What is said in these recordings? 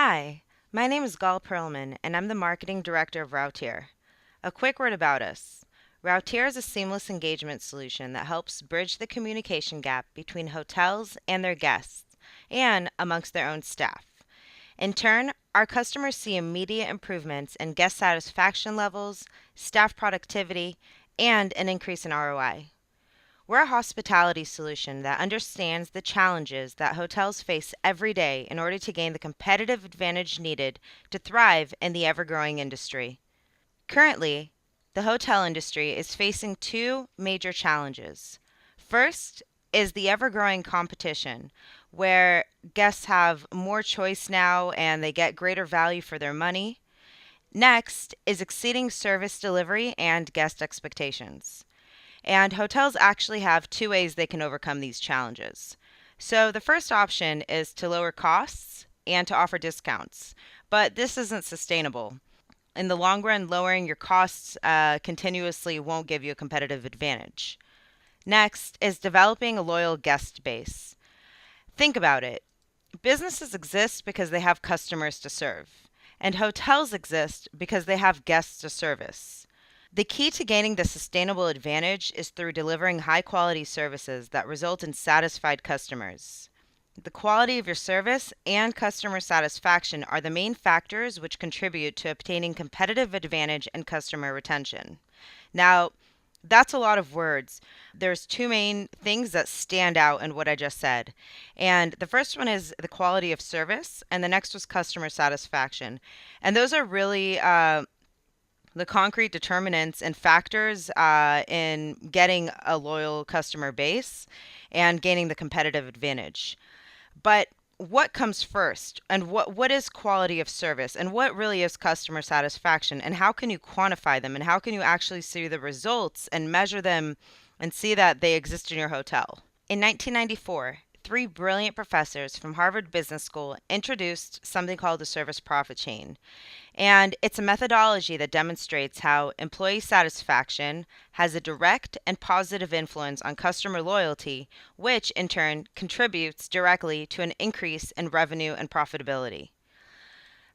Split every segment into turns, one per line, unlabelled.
Hi, my name is Gal Perlman, and I'm the Marketing Director of Routier. A quick word about us. Routier is a seamless engagement solution that helps bridge the communication gap between hotels and their guests, and amongst their own staff. In turn, our customers see immediate improvements in guest satisfaction levels, staff productivity, and an increase in ROI. We're a hospitality solution that understands the challenges that hotels face every day in order to gain the competitive advantage needed to thrive in the ever growing industry. Currently, the hotel industry is facing two major challenges. First is the ever growing competition, where guests have more choice now and they get greater value for their money. Next is exceeding service delivery and guest expectations. And hotels actually have two ways they can overcome these challenges. So the first option is to lower costs and to offer discounts, but this isn't sustainable. In the long run, lowering your costs continuously won't give you a competitive advantage. Next is developing a loyal guest base. Think about it. Businesses exist because they have customers to serve, and hotels exist because they have guests to service. The key to gaining the sustainable advantage is through delivering high quality services that result in satisfied customers. The quality of your service and customer satisfaction are the main factors which contribute to obtaining competitive advantage and customer retention. Now, that's a lot of words. There's two main things that stand out in what I just said. And the first one is the quality of service, and the next was customer satisfaction. And those are really the concrete determinants and factors in getting a loyal customer base and gaining the competitive advantage. But what comes first, and what is quality of service, and what really is customer satisfaction, and how can you quantify them, and how can you actually see the results and measure them and see that they exist in your hotel? In 1994, three brilliant professors from Harvard Business School introduced something called the service profit chain. And it's a methodology that demonstrates how employee satisfaction has a direct and positive influence on customer loyalty, which in turn contributes directly to an increase in revenue and profitability.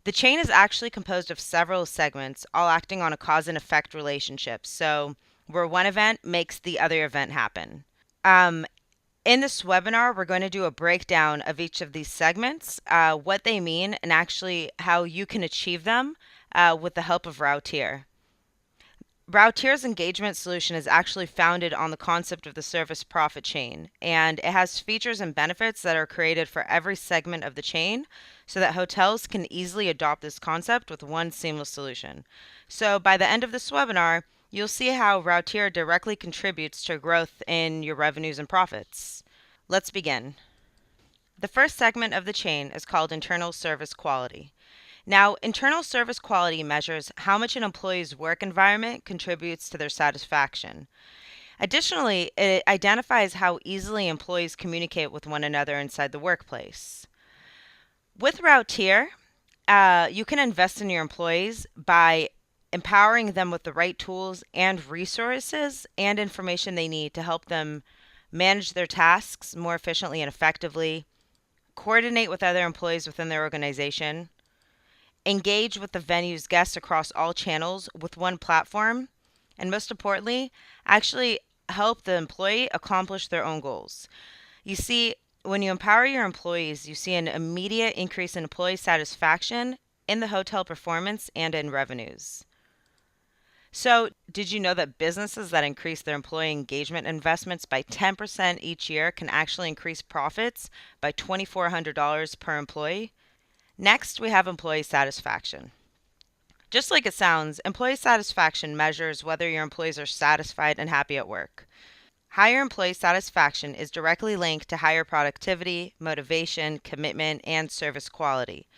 The chain is actually composed of several segments, all acting on a cause and effect relationship. So, where one event makes the other event happen. Um, in this webinar, we're going to do a breakdown of each of these segments, what they mean, and actually how you can achieve them with the help of Routier. Routier's engagement solution is actually founded on the concept of the service profit chain, and it has features and benefits that are created for every segment of the chain so that hotels can easily adopt this concept with one seamless solution. So by the end of this webinar, you'll see how Routier directly contributes to growth in your revenues and profits. Let's begin. The first segment of the chain is called internal service quality. Now, internal service quality measures how much an employee's work environment contributes to their satisfaction. Additionally, it identifies how easily employees communicate with one another inside the workplace. With Routier, you can invest in your employees by empowering them with the right tools and resources and information they need to help them manage their tasks more efficiently and effectively, coordinate with other employees within their organization, engage with the venue's guests across all channels with one platform, and most importantly, actually help the employee accomplish their own goals. You see, when you empower your employees, you see an immediate increase in employee satisfaction, in the hotel performance, and in revenues. So, did you know that businesses that increase their employee engagement investments by 10% each year can actually increase profits by $2,400 per employee? Next, we have employee satisfaction. Just like it sounds, employee satisfaction measures whether your employees are satisfied and happy at work. Higher employee satisfaction is directly linked to higher productivity, motivation, commitment, and service quality.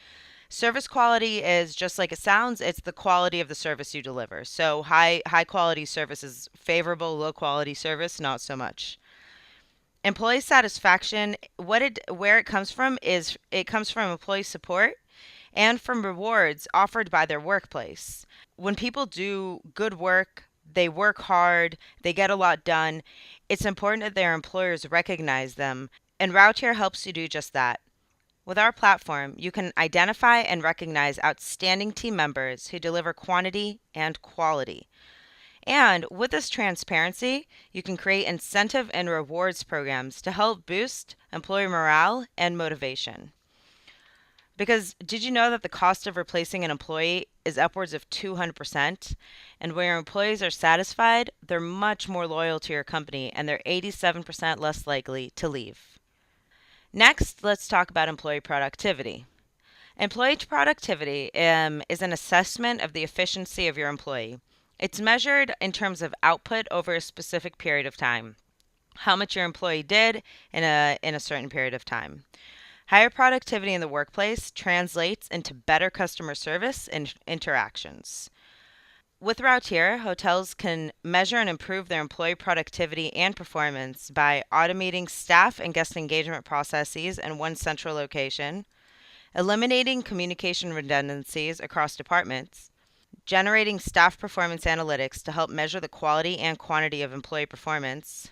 Service quality is just like it sounds, it's the quality of the service you deliver. So high quality service is favorable, low quality service not so much. Employee satisfaction, where it comes from is it comes from employee support and from rewards offered by their workplace. When people do good work, they work hard, they get a lot done, it's important that their employers recognize them, and Routier helps you do just that. With our platform, you can identify and recognize outstanding team members who deliver quantity and quality. And with this transparency, you can create incentive and rewards programs to help boost employee morale and motivation. Because did you know that the cost of replacing an employee is upwards of 200%? And when your employees are satisfied, they're much more loyal to your company and they're 87% less likely to leave. Next, let's talk about employee productivity. Employee productivity is an assessment of the efficiency of your employee. It's measured in terms of output over a specific period of time, how much your employee did in a certain period of time. Higher productivity in the workplace translates into better customer service and interactions. With Routier, hotels can measure and improve their employee productivity and performance by automating staff and guest engagement processes in one central location, eliminating communication redundancies across departments, generating staff performance analytics to help measure the quality and quantity of employee performance,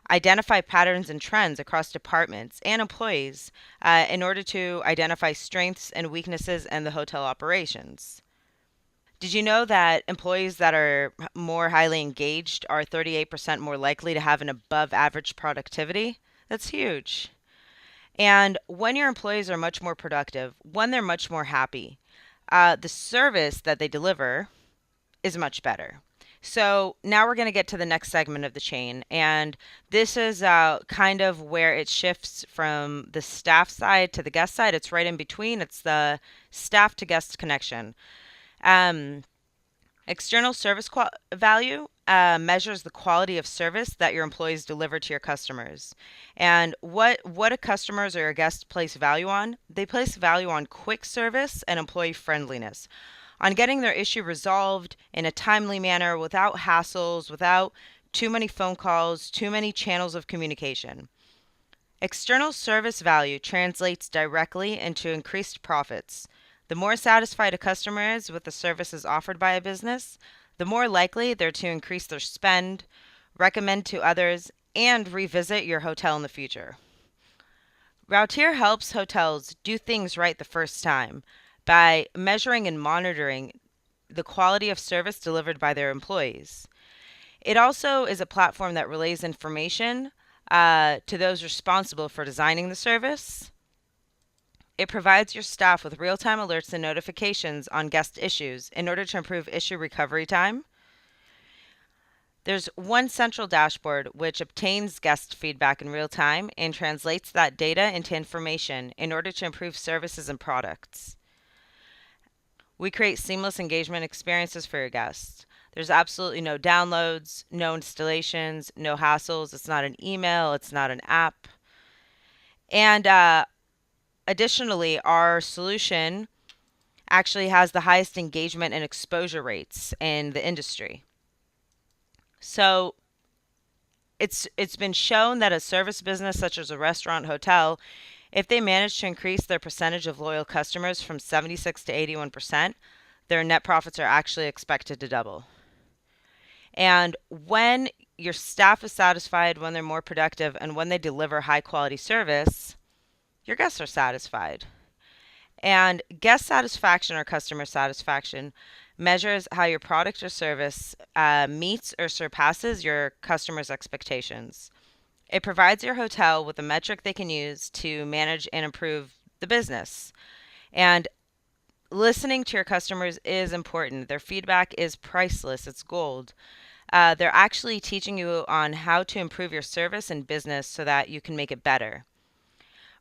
identify patterns and trends across departments and employees in order to identify strengths and weaknesses in the hotel operations. Did you know that employees that are more highly engaged are 38% more likely to have an above average productivity? That's huge. And when your employees are much more productive, when they're much more happy, the service that they deliver is much better. So now we're going to get to the next segment of the chain. And this is kind of where it shifts from the staff side to the guest side. It's right in between. It's the staff to guest connection. External service value measures the quality of service that your employees deliver to your customers. And what do customers or your guests place value on? They place value on quick service and employee friendliness, on getting their issue resolved in a timely manner without hassles, without too many phone calls, too many channels of communication. External service value translates directly into increased profits. The more satisfied a customer is with the services offered by a business, the more likely they're to increase their spend, recommend to others, and revisit your hotel in the future. Routier helps hotels do things right the first time by measuring and monitoring the quality of service delivered by their employees. It also is a platform that relays information to those responsible for designing the service. It provides your staff with real-time alerts and notifications on guest issues in order to improve issue recovery time. There's one central dashboard which obtains guest feedback in real time and translates that data into information in order to improve services and products. We create seamless engagement experiences for your guests. There's absolutely no downloads, no installations, no hassles. It's not an email, it's not an app. And additionally, our solution actually has the highest engagement and exposure rates in the industry. So it's been shown that a service business such as a restaurant, hotel, if they manage to increase their percentage of loyal customers from 76 to 81%, their net profits are actually expected to double. And when your staff is satisfied, when they're more productive, and when they deliver high quality service, your guests are satisfied. And guest satisfaction or customer satisfaction measures how your product or service meets or surpasses your customers' expectations. It provides your hotel with a metric they can use to manage and improve the business. And listening to your customers is important. Their feedback is priceless. It's gold. They're actually teaching you on how to improve your service and business so that you can make it better.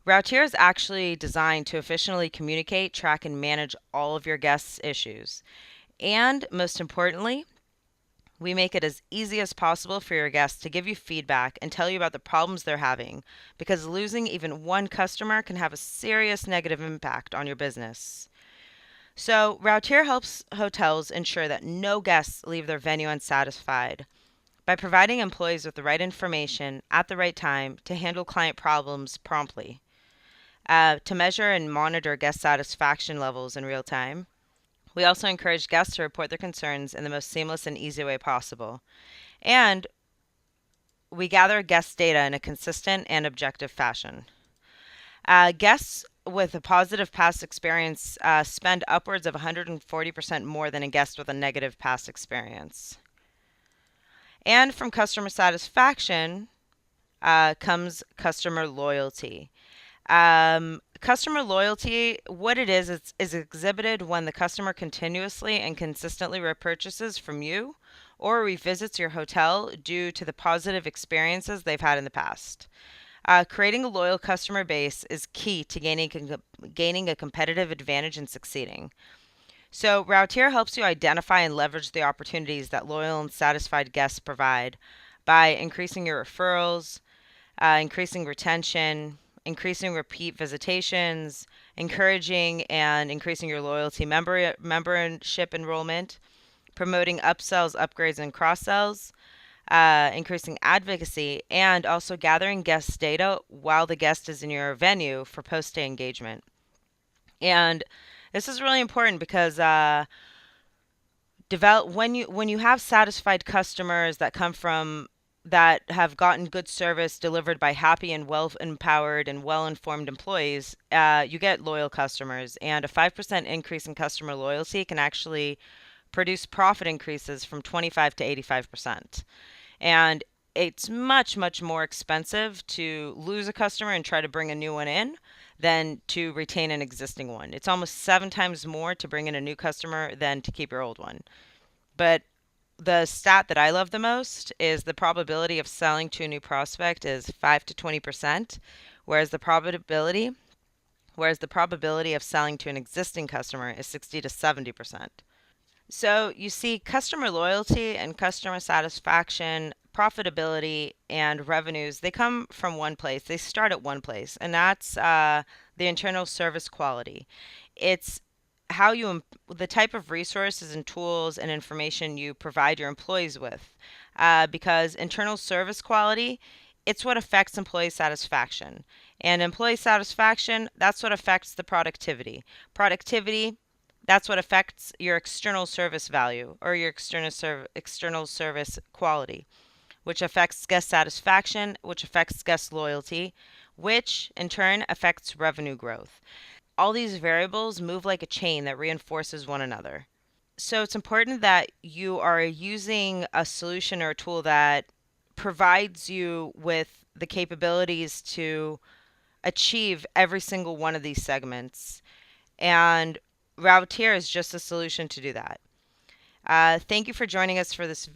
Routier is actually designed to efficiently communicate, track, and manage all of your guests' issues. And most importantly, we make it as easy as possible for your guests to give you feedback and tell you about the problems they're having, because losing even one customer can have a serious negative impact on your business. So, Routier helps hotels ensure that no guests leave their venue unsatisfied by providing employees with the right information at the right time to handle client problems promptly, to measure and monitor guest satisfaction levels in real time. We also encourage guests to report their concerns in the most seamless and easy way possible. And we gather guest data in a consistent and objective fashion. Guests with a positive past experience spend upwards of 140% more than a guest with a negative past experience. And from customer satisfaction comes customer loyalty. Customer loyalty, what it is exhibited when the customer continuously and consistently repurchases from you or revisits your hotel due to the positive experiences they've had in the past. Creating a loyal customer base is key to gaining a competitive advantage and succeeding. So, Routier helps you identify and leverage the opportunities that loyal and satisfied guests provide by increasing your referrals, increasing retention, increasing repeat visitations, encouraging and increasing your loyalty membership enrollment, promoting upsells, upgrades, and cross sells, increasing advocacy, and also gathering guest data while the guest is in your venue for post stay engagement. And this is really important because when you have satisfied customers that have gotten good service delivered by happy and well empowered and well informed employees, you get loyal customers. And a 5% increase in customer loyalty can actually produce profit increases from 25 to 85%. And it's much, much more expensive to lose a customer and try to bring a new one in than to retain an existing one. It's almost 7 times more to bring in a new customer than to keep your old one. But the stat that I love the most is the probability of selling to a new prospect is 5 to 20%, whereas the probability of selling to an existing customer is 60 to 70%. So you see, customer loyalty and customer satisfaction, profitability, and revenues, they come from one place. They start at one place, and that's the internal service quality. It's the type of resources and tools and information you provide your employees with. Because internal service quality, it's what affects employee satisfaction. And employee satisfaction, that's what affects the productivity. Productivity, that's what affects your external service value or your external service quality, which affects guest satisfaction, which affects guest loyalty, which in turn affects revenue growth. All these variables move like a chain that reinforces one another. So it's important that you are using a solution or a tool that provides you with the capabilities to achieve every single one of these segments. And Routier is just a solution to do that. Thank you for joining us for this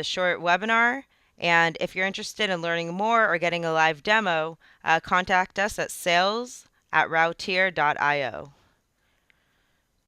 short webinar. And if you're interested in learning more or getting a live demo, contact us at sales@routier.io.